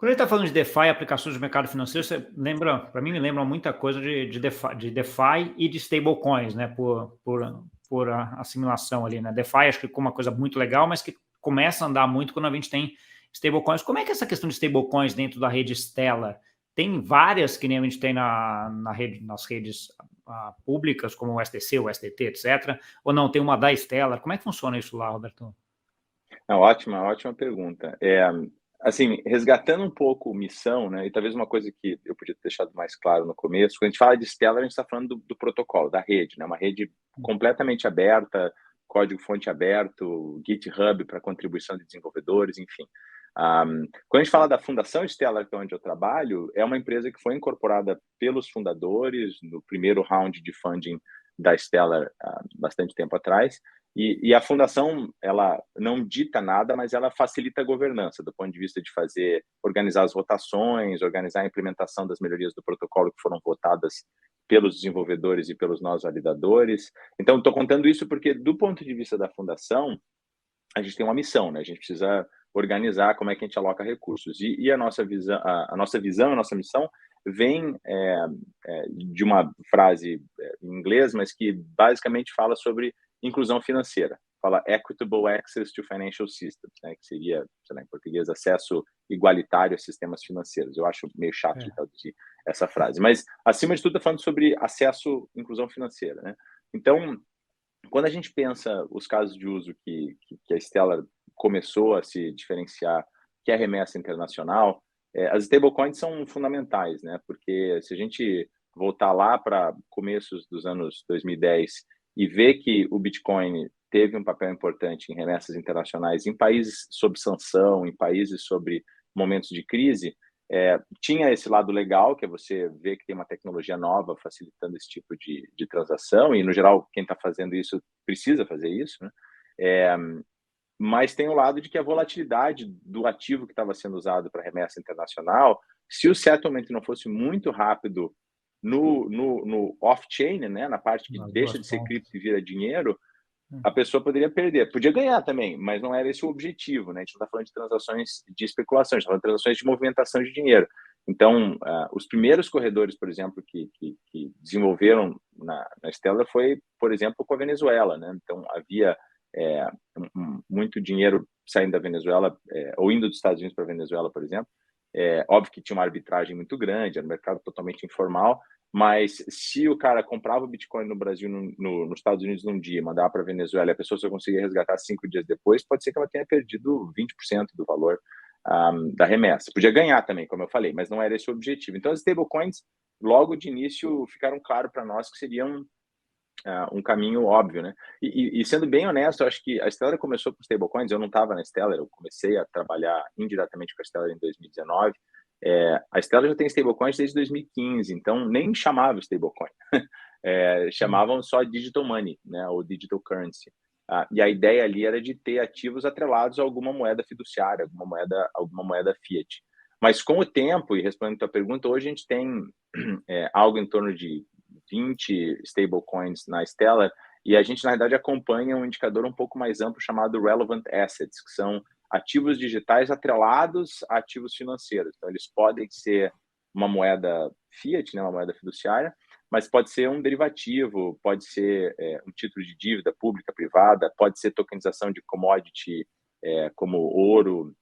Quando a gente está falando de DeFi, aplicações de mercado financeiro, você lembra, para mim, me lembra muita coisa de DeFi e de stablecoins, né? Por assimilação ali, né? DeFi acho que ficou uma coisa muito legal, mas que começa a andar muito quando a gente tem stablecoins. Como é que é essa questão de stablecoins dentro da rede Stellar? Tem várias que nem a gente tem nas redes públicas, como o STC, o STT, etc. Ou não, tem uma da Stellar. Como é que funciona isso lá, Roberto? É ótima pergunta. Assim, resgatando um pouco missão, né, e talvez uma coisa que eu podia ter deixado mais claro no começo, quando a gente fala de Stellar, a gente está falando do protocolo, da rede, né, uma rede completamente aberta, código-fonte aberto, GitHub para contribuição de desenvolvedores, enfim. Quando a gente fala da Fundação Stellar, que é onde eu trabalho, é uma empresa que foi incorporada pelos fundadores no primeiro round de funding da Stellar há bastante tempo atrás, e a fundação, ela não dita nada, mas ela facilita a governança, do ponto de vista de organizar as votações, organizar a implementação das melhorias do protocolo que foram votadas pelos desenvolvedores e pelos nós validadores. Então, estou contando isso porque, do ponto de vista da fundação, a gente tem uma missão, né? A gente precisa organizar como é que a gente aloca recursos. E a nossa visão, a nossa missão vem de uma frase em inglês, mas que basicamente fala sobre inclusão financeira. Fala Equitable Access to Financial Systems, né? Que seria, sei lá, em português, acesso igualitário a sistemas financeiros. Eu acho meio chato de É. traduzir essa frase. Mas, acima de tudo, está falando sobre acesso, inclusão financeira, né? Então, quando a gente pensa os casos de uso que a Stellar começou a se diferenciar, que é a remessa internacional, as stablecoins são fundamentais, né? Porque se a gente voltar lá para começos dos anos 2010 e ver que o Bitcoin teve um papel importante em remessas internacionais em países sob sanção, em países sobre momentos de crise, tinha esse lado legal, que é você ver que tem uma tecnologia nova facilitando esse tipo de transação, e no geral quem está fazendo isso precisa fazer isso, né? É, mas tem o lado de que a volatilidade do ativo que estava sendo usado para remessa internacional, se o settlement não fosse muito rápido no off-chain, né, na parte que Nas deixa duas de ser pontas. cripto e vira dinheiro, Hum. a pessoa poderia perder. Podia ganhar também, mas não era esse o objetivo, né? A gente não está falando de transações de especulação, a gente está falando de transações de movimentação de dinheiro. Então, os primeiros corredores, por exemplo, que desenvolveram na Stellar foi, por exemplo, com a Venezuela, né? Então, havia muito dinheiro saindo da Venezuela, ou indo dos Estados Unidos para a Venezuela, por exemplo. Óbvio que tinha uma arbitragem muito grande, era um mercado totalmente informal, mas se o cara comprava o Bitcoin no Brasil, nos Estados Unidos num dia, mandava para a Venezuela e a pessoa só conseguia resgatar 5 dias depois, pode ser que ela tenha perdido 20% do valor da remessa. Podia ganhar também, como eu falei, mas não era esse o objetivo. Então, as stablecoins, logo de início, ficaram claro para nós que seriam um caminho óbvio, né? E sendo bem honesto, eu acho que a Stellar começou com stablecoins, eu não estava na Stellar, eu comecei a trabalhar indiretamente com a Stellar em 2019. A Stellar já tem stablecoins desde 2015, então nem chamava stablecoin. Chamavam só digital money, né, ou digital currency. E a ideia ali era de ter ativos atrelados a alguma moeda fiduciária, alguma moeda fiat. Mas com o tempo, e respondendo a tua pergunta, hoje a gente tem algo em torno de 20 stablecoins na Stellar, e a gente, na verdade, acompanha um indicador um pouco mais amplo chamado Relevant Assets, que são ativos digitais atrelados a ativos financeiros. Então, eles podem ser uma moeda fiat, né, uma moeda fiduciária, mas pode ser um derivativo, pode ser um título de dívida pública, privada, pode ser tokenização de commodity, como ouro,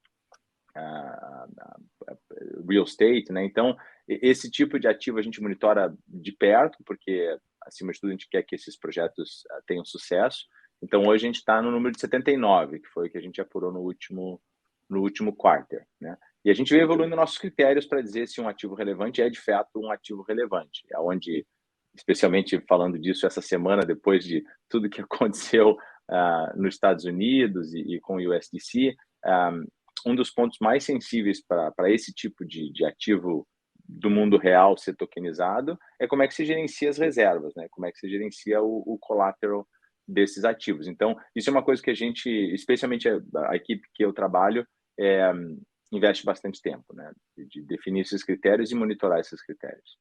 real estate, né? Então, esse tipo de ativo a gente monitora de perto, porque, acima de tudo, a gente quer que esses projetos tenham sucesso. Então, hoje a gente está no número de 79, que foi o que a gente apurou no último quarter, né? E a gente vem evoluindo nossos critérios para dizer se um ativo relevante é, de fato, um ativo relevante. Onde, especialmente falando disso essa semana, depois de tudo que aconteceu nos Estados Unidos e com o USDC, um dos pontos mais sensíveis para esse tipo de ativo do mundo real ser tokenizado é como é que se gerencia as reservas, né? Como é que se gerencia o collateral desses ativos. Então, isso é uma coisa que a gente, especialmente a equipe que eu trabalho, investe bastante tempo, né? De definir esses critérios e monitorar esses critérios.